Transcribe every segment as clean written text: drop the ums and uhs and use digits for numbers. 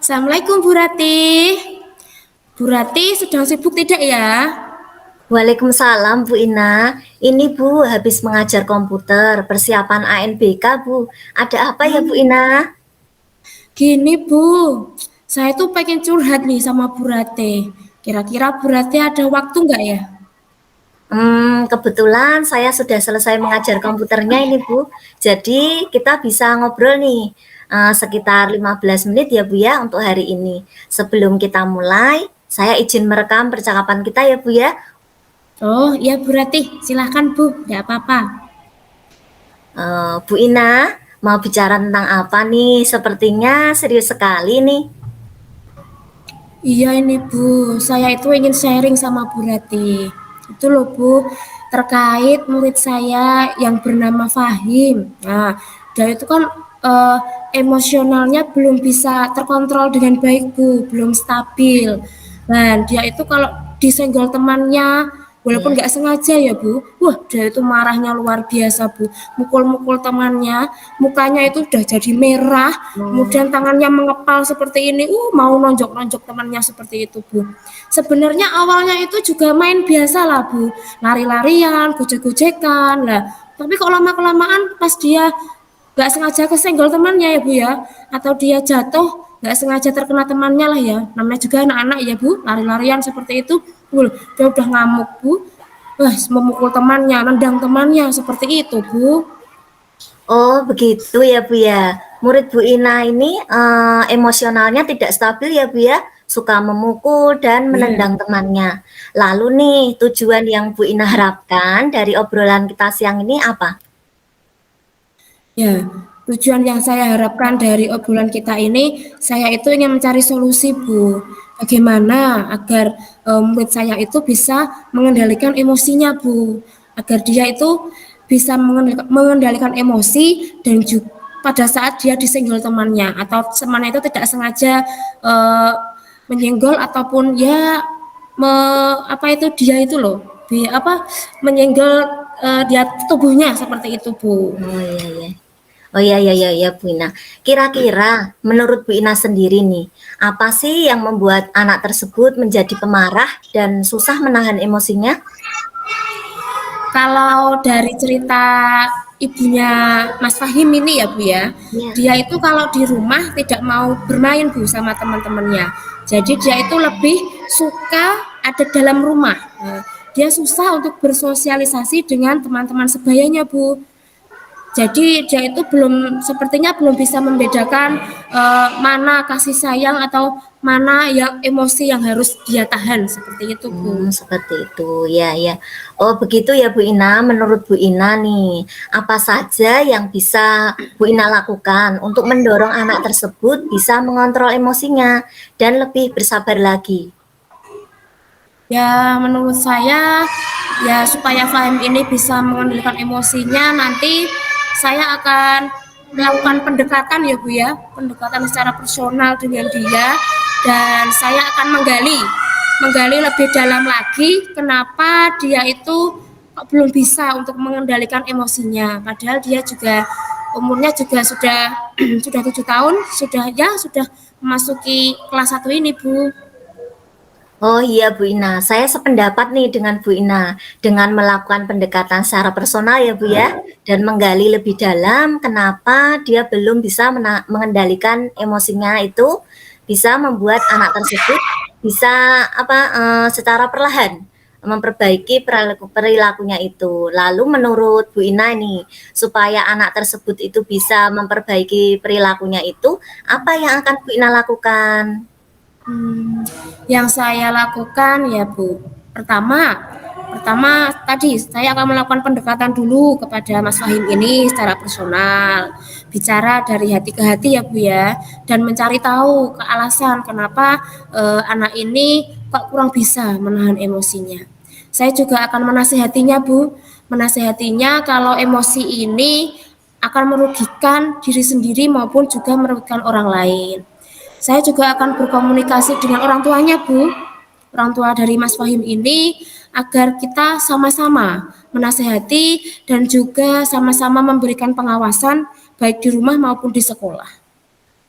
Assalamualaikum Bu Rati. Bu Rati sedang sibuk tidak ya? Waalaikumsalam Bu Ina. Ini Bu habis mengajar komputer, persiapan ANBK Bu. Ada apa ya Bu Hmm, Ina? Gini Bu, saya tuh pengen curhat nih sama Bu Rati. Kira-kira Bu Rati ada waktu nggak ya? Kebetulan saya sudah selesai mengajar komputernya ini Bu. Jadi kita bisa ngobrol nih sekitar 15 menit ya Bu ya untuk hari ini. Sebelum kita mulai, saya izin merekam percakapan kita ya Bu ya. Oh iya Bu Rati, silahkan Bu, nggak apa-apa. Bu Ina, mau bicara tentang apa nih? Sepertinya serius sekali nih. Iya ini Bu, saya itu ingin sharing sama Bu Rati. Itu loh Bu, terkait murid saya yang bernama Fahim. Nah, dia itu kan eh, emosionalnya belum bisa terkontrol dengan baik Bu, belum stabil. Dan dia itu kalau disenggol temannya, walaupun Ya. nggak sengaja ya Bu, wah dia itu marahnya luar biasa Bu. Mukul-mukul temannya, mukanya itu udah jadi merah, Oh. kemudian tangannya mengepal seperti ini, mau nonjok-nonjok temannya seperti itu Bu. Sebenarnya awalnya itu juga main biasa lah Bu, lari-larian, gojek-gojekan lah. Tapi kok lama-kelamaan pas dia nggak sengaja kesenggol temannya ya Bu ya, atau dia jatuh nggak sengaja terkena temannya lah ya, namanya juga anak-anak ya Bu, lari-larian seperti itu, dia udah ngamuk Bu, wah memukul temannya, nendang temannya seperti itu Bu. Oh, begitu ya, Bu, ya. Murid Bu Ina ini, emosionalnya tidak stabil ya, Bu, ya? Suka memukul dan Ya. menendang temannya. Lalu nih, tujuan yang Bu Ina harapkan dari obrolan kita siang ini apa? Ya, tujuan yang saya harapkan dari obrolan kita ini, saya itu ingin mencari solusi, Bu. Bagaimana agar murid saya itu bisa mengendalikan emosinya, Bu. Agar dia itu bisa mengendalikan emosi dan juga pada saat dia disenggol temannya atau temannya itu tidak sengaja eh, menyenggol ataupun ya apa itu dia itu loh, apa menyenggol dia tubuhnya seperti itu, Bu. Oh, iya, iya. Oh, iya, iya, iya, iya, Bu Ina. Kira-kira menurut Bu Ina sendiri nih, apa sih yang membuat anak tersebut menjadi pemarah dan susah menahan emosinya? Kalau dari cerita ibunya Mas Fahim ini ya Bu ya, Iya. dia itu kalau di rumah tidak mau bermain Bu sama teman-temannya. Jadi dia itu lebih suka ada dalam rumah. Nah, dia susah untuk bersosialisasi dengan teman-teman sebayanya Bu. Jadi dia itu sepertinya belum bisa membedakan mana kasih sayang atau mana yang emosi yang harus dia tahan seperti itu Bu. Seperti itu, ya, ya. Oh, begitu ya Bu Ina. Menurut Bu Ina nih, apa saja yang bisa Bu Ina lakukan untuk mendorong anak tersebut bisa mengontrol emosinya dan lebih bersabar lagi? Ya, menurut saya, ya supaya Fahim ini bisa mengendalikan emosinya, nanti saya akan melakukan pendekatan ya Bu ya, pendekatan secara personal dengan dia, dan saya akan menggali lebih dalam lagi kenapa dia itu kok belum bisa untuk mengendalikan emosinya, padahal dia juga umurnya juga sudah sudah 7 tahun, sudah memasuki kelas 1 ini Bu. Oh iya Bu Ina, saya sependapat nih dengan Bu Ina, dengan melakukan pendekatan secara personal ya Bu ya, dan menggali lebih dalam kenapa dia belum bisa mengendalikan emosinya itu, bisa membuat anak tersebut bisa apa secara perlahan memperbaiki perilakunya itu. Lalu menurut Bu Ina nih, supaya anak tersebut itu bisa memperbaiki perilakunya itu, apa yang akan Bu Ina lakukan? Yang saya lakukan ya Bu, pertama tadi saya akan melakukan pendekatan dulu kepada Mas Fahim ini secara personal, bicara dari hati ke hati ya Bu ya, dan mencari tahu ke alasan kenapa anak ini kok kurang bisa menahan emosinya. Saya juga akan menasehatinya Bu, menasehatinya kalau emosi ini akan merugikan diri sendiri maupun juga merugikan orang lain. Saya juga akan berkomunikasi dengan orang tuanya, Bu. Orang tua dari Mas Fahim ini agar kita sama-sama menasehati dan juga sama-sama memberikan pengawasan baik di rumah maupun di sekolah.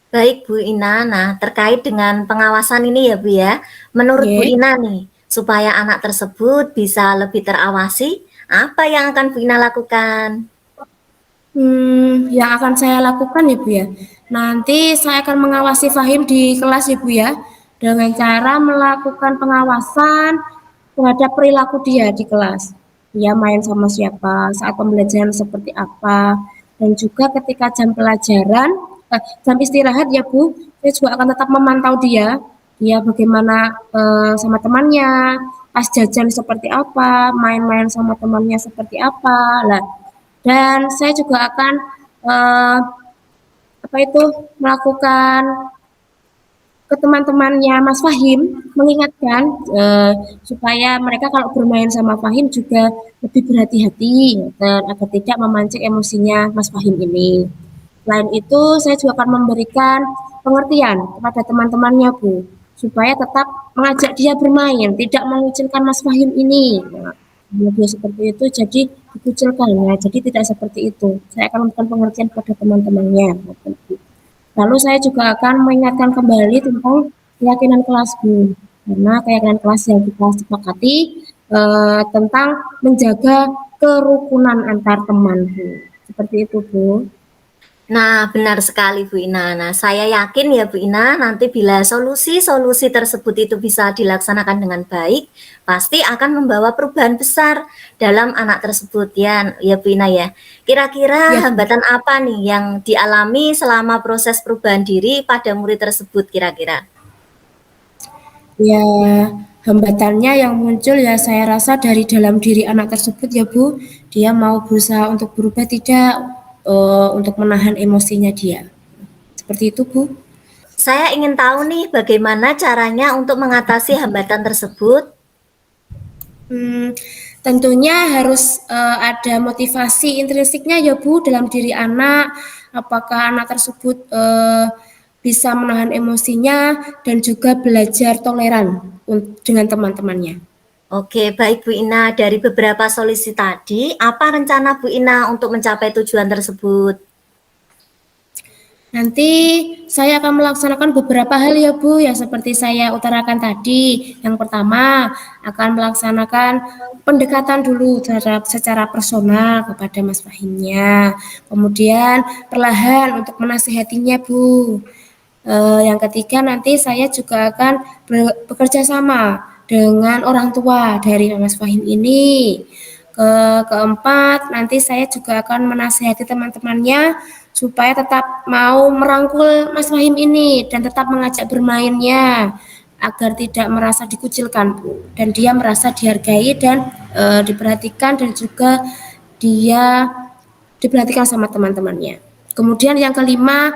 Baik Bu Ina, nah terkait dengan pengawasan ini ya Bu ya, menurut Bu Nggih. Ina nih, supaya anak tersebut bisa lebih terawasi, apa yang akan Bu Ina lakukan? Yang akan saya lakukan ya Bu ya, nanti saya akan mengawasi Fahim di kelas ya Bu ya, dengan cara melakukan pengawasan terhadap perilaku dia di kelas. Dia main sama siapa, saat pembelajaran seperti apa, dan juga ketika jam pelajaran, jam istirahat ya Bu, saya juga akan tetap memantau dia bagaimana sama temannya, pas jajan seperti apa, main-main sama temannya seperti apa. Lah, dan saya juga akan eh, apa itu melakukan ke teman-temannya Mas Fahim mengingatkan supaya mereka kalau bermain sama Fahim juga lebih berhati-hati dan agar tidak memancing emosinya Mas Fahim ini. Selain itu, saya juga akan memberikan pengertian kepada teman-temannya, Bu, supaya tetap mengajak dia bermain, tidak mengucilkan Mas Fahim ini. Nah, kalau dia seperti itu, jadi dikucilkan. Ya, jadi tidak seperti itu. Saya akan memberikan pengertian kepada teman-temannya. Lalu saya juga akan mengingatkan kembali tentang keyakinan kelas, Bu. Karena keyakinan kelas yang kita sepakati tentang menjaga kerukunan antar teman, Bu. Seperti itu, Bu. Nah, benar sekali Bu Ina. Nah, saya yakin ya Bu Ina, nanti bila solusi-solusi tersebut itu bisa dilaksanakan dengan baik, pasti akan membawa perubahan besar dalam anak tersebut ya, ya Bu Ina ya. Kira-kira Ya, hambatan apa nih yang dialami selama proses perubahan diri pada murid tersebut kira-kira? ya, hambatannya yang muncul ya saya rasa dari dalam diri anak tersebut ya Bu, dia mau berusaha untuk berubah tidak untuk menahan emosinya dia. Seperti itu Bu. Saya ingin tahu nih bagaimana caranya untuk mengatasi hambatan tersebut. Hmm, tentunya harus ada motivasi intrinsiknya ya Bu dalam diri anak. Apakah anak tersebut bisa menahan emosinya dan juga belajar toleran dengan teman-temannya. Oke, baik Bu Ina. Dari beberapa solusi tadi, apa rencana Bu Ina untuk mencapai tujuan tersebut? Nanti saya akan melaksanakan beberapa hal ya Bu, yang seperti saya utarakan tadi. Yang pertama, akan melaksanakan pendekatan dulu terhadap secara personal kepada Mas Fahimnya. Kemudian perlahan untuk menasihatinya Bu. Yang ketiga nanti saya juga akan bekerja sama dengan orang tua dari Mas Fahim ini. Keempat, nanti saya juga akan menasihati teman-temannya supaya tetap mau merangkul Mas Fahim ini dan tetap mengajak bermainnya agar tidak merasa dikucilkan dan dia merasa dihargai dan diperhatikan dan juga dia diperhatikan sama teman-temannya. Kemudian yang kelima,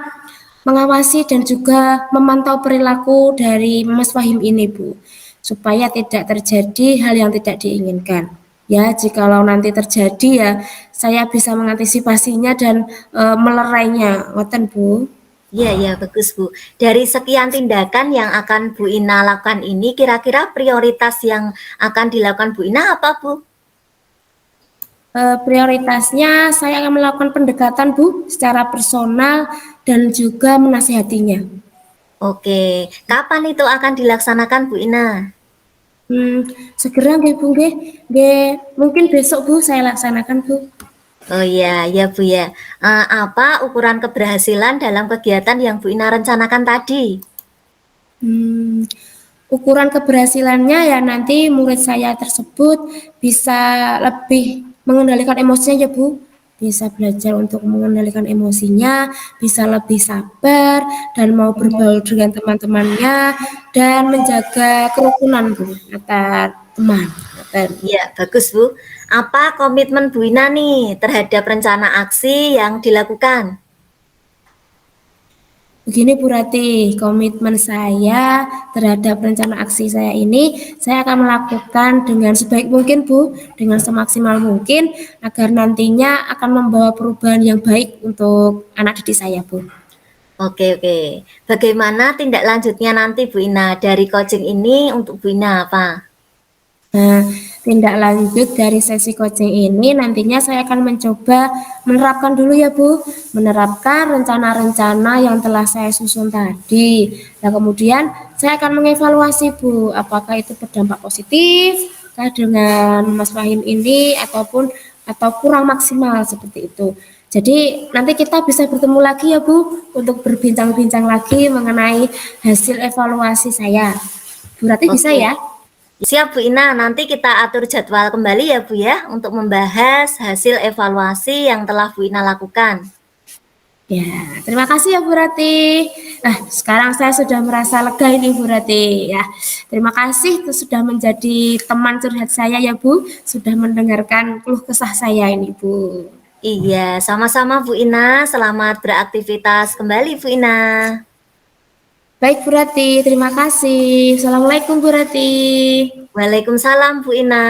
mengawasi dan juga memantau perilaku dari Mas Fahim ini, Bu, supaya tidak terjadi hal yang tidak diinginkan. Ya, jikalau nanti terjadi ya, saya bisa mengantisipasinya dan melerainya. Ngoten, Bu. Iya, ya, bagus Bu. Dari sekian tindakan yang akan Bu Ina lakukan ini, kira-kira prioritas yang akan dilakukan Bu Ina apa Bu? Prioritasnya saya akan melakukan pendekatan, Bu, secara personal dan juga menasihatinya. Oke, kapan itu akan dilaksanakan Bu Ina? Hmm, segera nggih Bu nggih. Nggih, mungkin besok Bu saya laksanakan Bu. Oh iya, ya Bu ya. Apa ukuran keberhasilan dalam kegiatan yang Bu Ina rencanakan tadi? Hmm, ukuran keberhasilannya ya nanti murid saya tersebut bisa lebih mengendalikan emosinya ya Bu. Bisa belajar untuk mengendalikan emosinya, bisa lebih sabar dan mau berbaur dengan teman-temannya dan menjaga kerukunan Bu antar teman. Iya, bagus Bu. Apa komitmen Bu Ina nih terhadap rencana aksi yang dilakukan? Begini Bu Rati, komitmen saya terhadap rencana aksi saya ini, saya akan melakukan dengan sebaik mungkin Bu, dengan semaksimal mungkin, agar nantinya akan membawa perubahan yang baik untuk anak didik saya Bu. Oke, oke. Bagaimana tindak lanjutnya nanti Bu Ina dari coaching ini untuk Bu Ina apa? Nah, tindak lanjut dari sesi coaching ini nantinya saya akan mencoba menerapkan dulu ya Bu, menerapkan rencana-rencana yang telah saya susun tadi. Nah kemudian saya akan mengevaluasi Bu, apakah itu berdampak positif kah dengan Mas Fahim ini atau kurang maksimal seperti itu. Jadi nanti kita bisa bertemu lagi ya Bu untuk berbincang-bincang lagi mengenai hasil evaluasi saya. Berarti bisa Oke. ya? Siap Bu Ina, nanti kita atur jadwal kembali ya Bu ya untuk membahas hasil evaluasi yang telah Bu Ina lakukan. Ya, terima kasih ya Bu Rati. Nah, sekarang saya sudah merasa lega ini Bu Rati. Ya, terima kasih itu sudah menjadi teman curhat saya ya Bu, sudah mendengarkan keluh kesah saya ini Bu. Iya, sama-sama Bu Ina. Selamat beraktivitas kembali Bu Ina. Baik Bu Rati, terima kasih. Assalamualaikum Bu Rati. Waalaikumsalam Bu Ina.